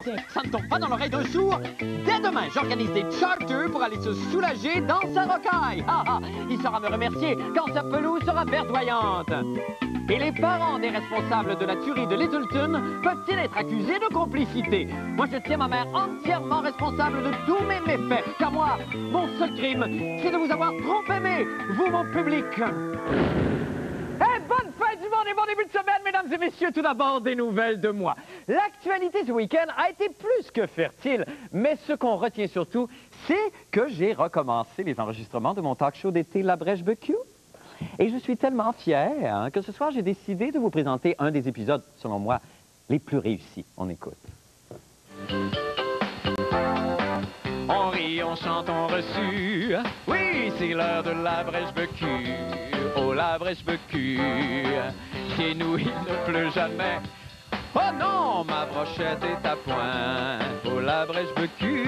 matin, ça ne tombe pas dans l'oreille d'un sourd. Dès demain, j'organise des charters pour aller se soulager dans sa rocaille. Il saura me remercier quand sa pelouse sera verdoyante. Et les parents des responsables de la tuerie de Littleton peuvent-ils être accusés de complicité? Moi, je tiens ma mère entièrement responsable de tous mes méfaits. Car moi, mon seul crime, c'est de vous avoir trop aimé, vous, mon public. Bonne fin du monde et bon début de semaine, mesdames et messieurs. Tout d'abord, des nouvelles de moi. L'actualité ce week-end a été plus que fertile, mais ce qu'on retient surtout, c'est que j'ai recommencé les enregistrements de mon talk show d'été La Brèche BQ. Et je suis tellement fier que ce soir, j'ai décidé de vous présenter un des épisodes, selon moi, les plus réussis. On écoute. On rit, on chante, on reçut. Oui, c'est l'heure de La Brèche BQ. Oh, La Brèche BQ. Chez nous, il ne pleut jamais. Oh non, ma brochette est à point. Oh, La Brèche BQ.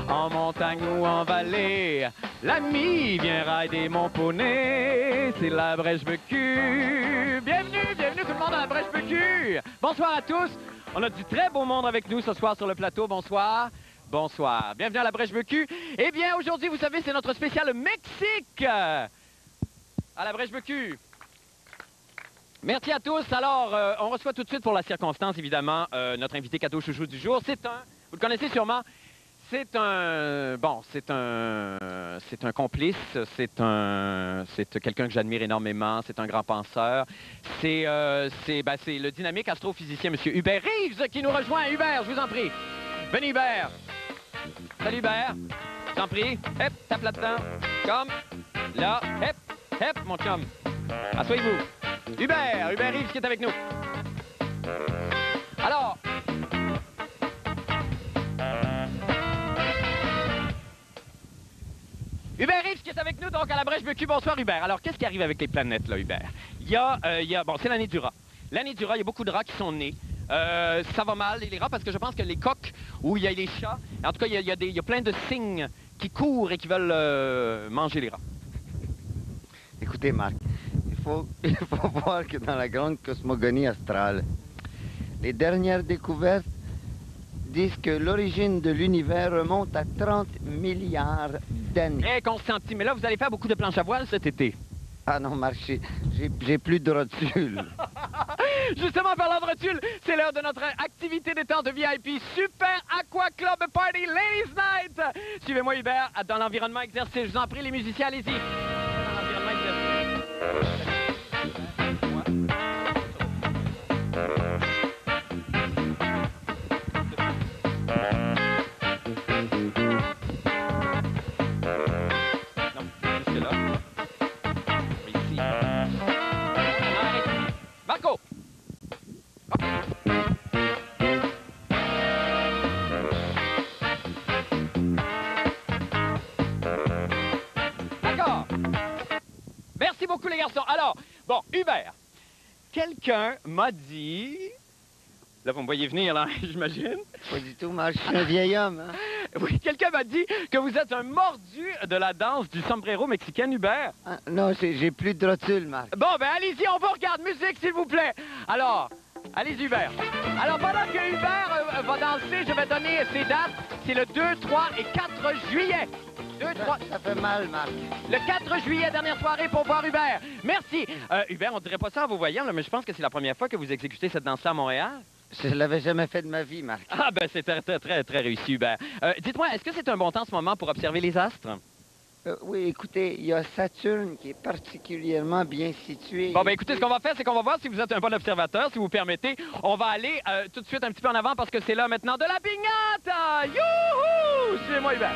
En montagne ou en vallée, l'ami vient rider mon poney. C'est La Brèche BQ. Bienvenue, bienvenue tout le monde à La Brèche BQ. Bonsoir à tous. On a du très beau monde avec nous ce soir sur le plateau. Bonsoir. Bonsoir. Bienvenue à La Brèche BQ. Eh bien, aujourd'hui, vous savez, c'est notre spécial Mexique à La Brèche BQ. Merci à tous. Alors, on reçoit tout de suite pour la circonstance, évidemment, notre invité cadeau chouchou du jour. C'est un, vous le connaissez sûrement, c'est un complice, c'est quelqu'un que j'admire énormément, c'est un grand penseur. C'est le dynamique astrophysicien, M. Hubert Reeves, qui nous rejoint. Hubert, je vous en prie. Venez, Hubert. Salut, Hubert. Je t'en prie. Hep, tape là-dedans. Comme. Là. Hep, hep, mon chum. Asseyez-vous. Hubert Reeves qui est avec nous. Alors. Hubert Reeves qui est avec nous, donc à La Brèche BQ. Bonsoir, Hubert. Alors, qu'est-ce qui arrive avec les planètes, là, Hubert? Bon, c'est l'année du rat. L'année du rat, il y a beaucoup de rats qui sont nés. Ça va mal, les rats, parce que je pense que les coqs, où il y a les chats, en tout cas, il y a plein de cygnes qui courent et qui veulent manger les rats. Écoutez, Marc, il faut voir que dans la grande cosmogonie astrale, les dernières découvertes disent que l'origine de l'univers remonte à 30 milliards d'années. Eh, Constantin, mais là, vous allez faire beaucoup de planches à voile cet été. Ah non, Marc, j'ai plus de rotule. Justement, parlant de rotule, c'est l'heure de notre activité détente de VIP Super Aqua Club Party Ladies Night. Suivez-moi, Hubert, dans l'environnement exercé. Je vous en prie, les musiciens, allez-y. Dans l'environnement exercé. Marco! D'accord. Merci beaucoup, les garçons. Alors, bon, Hubert, quelqu'un m'a dit... Là, vous me voyez venir, là, j'imagine. Pas du tout, Marc, je suis un vieil homme. Hein? Oui, quelqu'un m'a dit que vous êtes un mordu de la danse du sombrero mexicain, Hubert. Ah, non, j'ai plus de rotule, Marc. Bon, ben allez-y, on vous regarde. Musique, s'il vous plaît. Alors, allez-y, Hubert. Alors, pendant que Hubert va danser, je vais donner ses dates. C'est le 2, 3 et 4 juillet. 2, 3... Ça fait mal, Marc. Le 4 juillet, dernière soirée pour voir Hubert. Merci. Hubert, on dirait pas ça en vous voyant, là, mais je pense que c'est la première fois que vous exécutez cette danse-là à Montréal. Je l'avais jamais fait de ma vie, Marc. Ah, ben c'est très, très, très, très réussi, Hubert. Dites-moi, est-ce que c'est un bon temps en ce moment pour observer les astres? Oui, écoutez, il y a Saturne qui est particulièrement bien situé. Bon, ben écoutez, ce qu'on va faire, c'est qu'on va voir si vous êtes un bon observateur, si vous permettez. On va aller tout de suite un petit peu en avant parce que c'est l'heure maintenant de la piñata! Youhou! Suivez-moi, Hubert.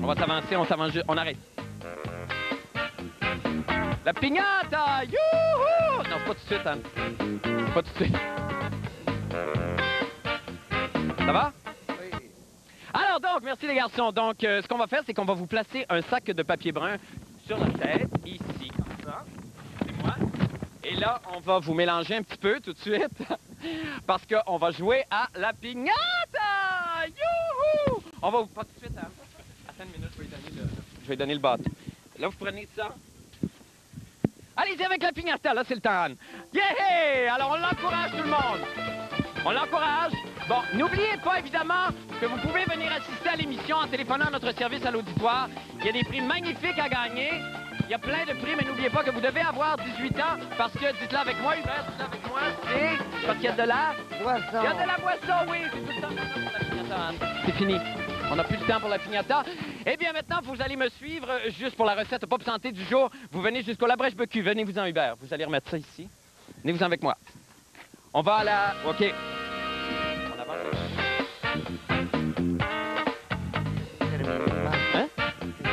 On va s'avancer, on s'avance, on arrête. La piñata! Youhou! Non, c'est pas tout de suite, Anne. C'est pas tout de suite. Ça va? Oui. Alors donc, merci les garçons. Donc, ce qu'on va faire, c'est qu'on va vous placer un sac de papier brun sur la tête, ici, comme ça. C'est moi. Et là, on va vous mélanger un petit peu tout de suite. Parce qu'on va jouer à la piñata! Youhou! On va vous... Pas tout de suite, hein? Attends une minute, je vais donner le bâton. Là, vous prenez ça. Allez-y avec la piñata, là, c'est le temps, Anne. Yeah! Alors, on l'encourage, tout le monde. On l'encourage. Bon, n'oubliez pas, évidemment, que vous pouvez venir assister à l'émission en téléphonant à notre service à l'auditoire. Il y a des prix magnifiques à gagner. Il y a plein de prix, mais n'oubliez pas que vous devez avoir 18 ans parce que, dites-le avec moi, Hubert, dites-le avec moi, c'est parce qu'il y a de la... Boisson. Il y a de la boisson, oui. C'est tout le temps pour la piñata, Anne. C'est fini. On n'a plus le temps pour la piñata. Eh bien, maintenant, vous allez me suivre juste pour la recette Pop Santé du jour. Vous venez jusqu'au La Brèche Becu. Venez-vous-en, Hubert. Vous allez remettre ça ici. Venez-vous-en avec moi. On va à la... OK. On avance. Hein?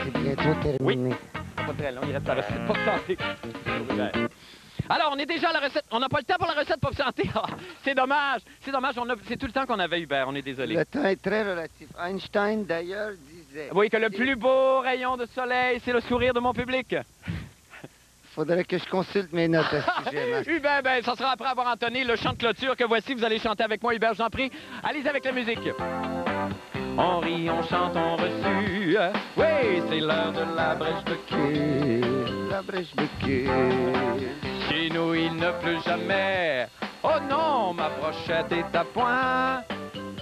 C'est bientôt terminé. Oui. Pas très long, il reste la recette Pop Santé. Alors, on est déjà à la recette. On n'a pas le temps pour la recette Pop Santé. Ah, c'est dommage. C'est dommage. C'est tout le temps qu'on avait, Hubert. On est désolé. Le temps est très relatif. Einstein, d'ailleurs, disait... Oui, que le plus beau rayon de soleil, c'est le sourire de mon public. Faudrait que je consulte mes notes à ce sujet, Marc. Hubert, ben, ça sera après avoir entonné le chant de clôture que voici. Vous allez chanter avec moi, Hubert, j'en prie. Allez avec la musique. On rit, on chante, on reçut. Oui, c'est l'heure de la brèche de cul. La brèche Becu. Chez nous, il ne pleut jamais. Oh non, ma brochette est à point.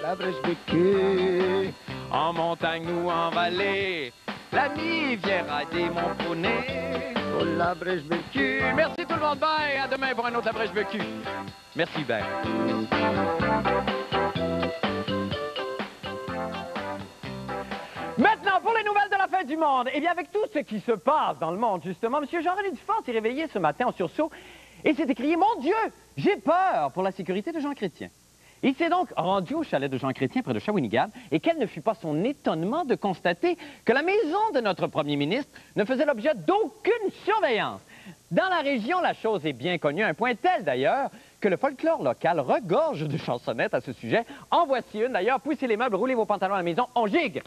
La brèche Becu. En montagne ou en vallée, l'ami vient rider mon poney. Oh, la brèche Becu. Merci tout le monde, bye. À demain pour un autre La Brèche Becu. Merci, Hubert. Maintenant, pour les nouvelles de la fin du monde, eh bien, avec tout ce qui se passe dans le monde, justement, M. Jean-René Dufort s'est réveillé ce matin en sursaut et s'est écrié « Mon Dieu, j'ai peur pour la sécurité de Jean Chrétien ». Il s'est donc rendu au chalet de Jean Chrétien près de Shawinigan et quel ne fut pas son étonnement de constater que la maison de notre premier ministre ne faisait l'objet d'aucune surveillance. Dans la région, la chose est bien connue, un point tel d'ailleurs que le folklore local regorge de chansonnettes à ce sujet. En voici une d'ailleurs, poussez les meubles, roulez vos pantalons à la maison, on gigue.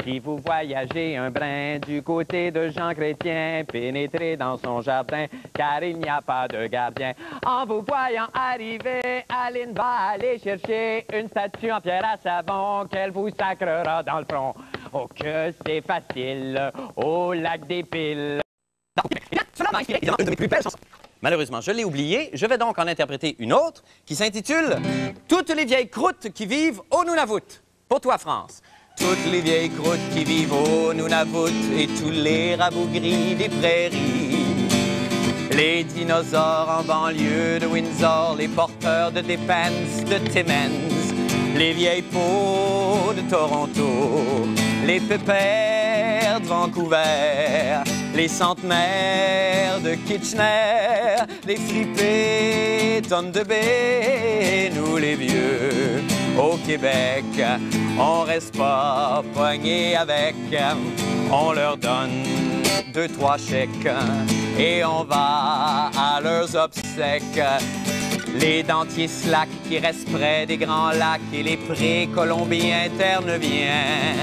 Si vous voyagez un brin du côté de Jean Chrétien, pénétrez dans son jardin, car il n'y a pas de gardien. En vous voyant arriver, Aline va aller chercher une statue en pierre à savon qu'elle vous sacrera dans le front. Oh, que c'est facile, au lac des Piles. Une de mes plus belles chansons. Malheureusement, je l'ai oublié. Je vais donc en interpréter une autre qui s'intitule « Toutes les vieilles croûtes qui vivent au Nunavut ». Pour toi, France. Toutes les vieilles croûtes qui vivent au Nunavut et tous les rabougris des prairies. Les dinosaures en banlieue de Windsor, les porteurs de Depends, de Timmins, les vieilles peaux de Toronto, les pépères de Vancouver, les centenaires de Kitchener, les flippés d'Onde Bay, nous les vieux au Québec, on reste pas poignés avec, on leur donne 2-3 chèques et on va à leurs obsèques. Les dentiers slack qui restent près des grands lacs et les pré-colombiens terneviens.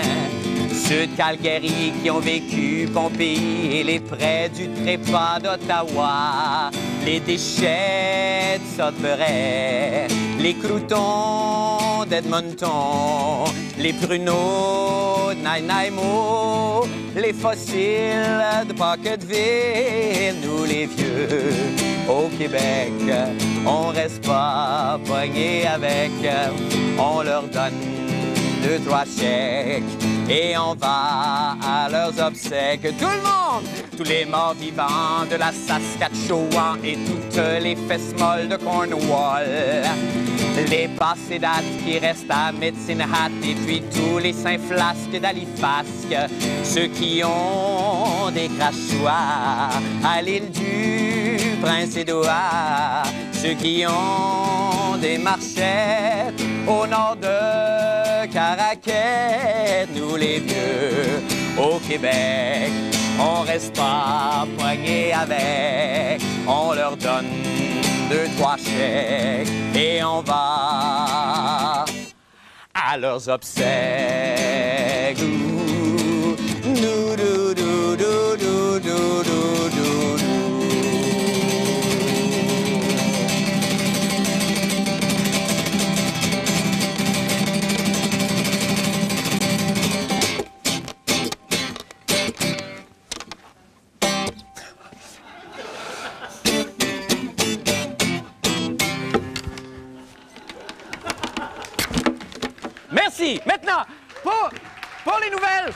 Ceux de Calgary qui ont vécu Pompéi et les près du trépas d'Ottawa. Les déchets de Sudbury, les croutons d'Edmonton, les pruneaux de Nanaimo, les fossiles de Pocketville, nous les vieux au Québec, on reste pas poignés avec, on leur donne 2-3 chèques et on va à leurs obsèques. Tout le monde, tous les morts vivants de la Saskatchewan et toutes les fesses molles de Cornwall, les passés dates qui restent à Medicine Hat et puis tous les Saint-Flasques d'Halifax, ceux qui ont des crachoirs à l'île du Prince-Édouard, ceux qui ont des marchettes au nord de Caraquet, nous les vieux au Québec, on reste pas poignés avec, on leur donne 2-3 chèques et on va à leurs obsèques. Nous, dou, dou, dou, dou, dou, dou, dou. Merci. Maintenant, pour les nouvelles,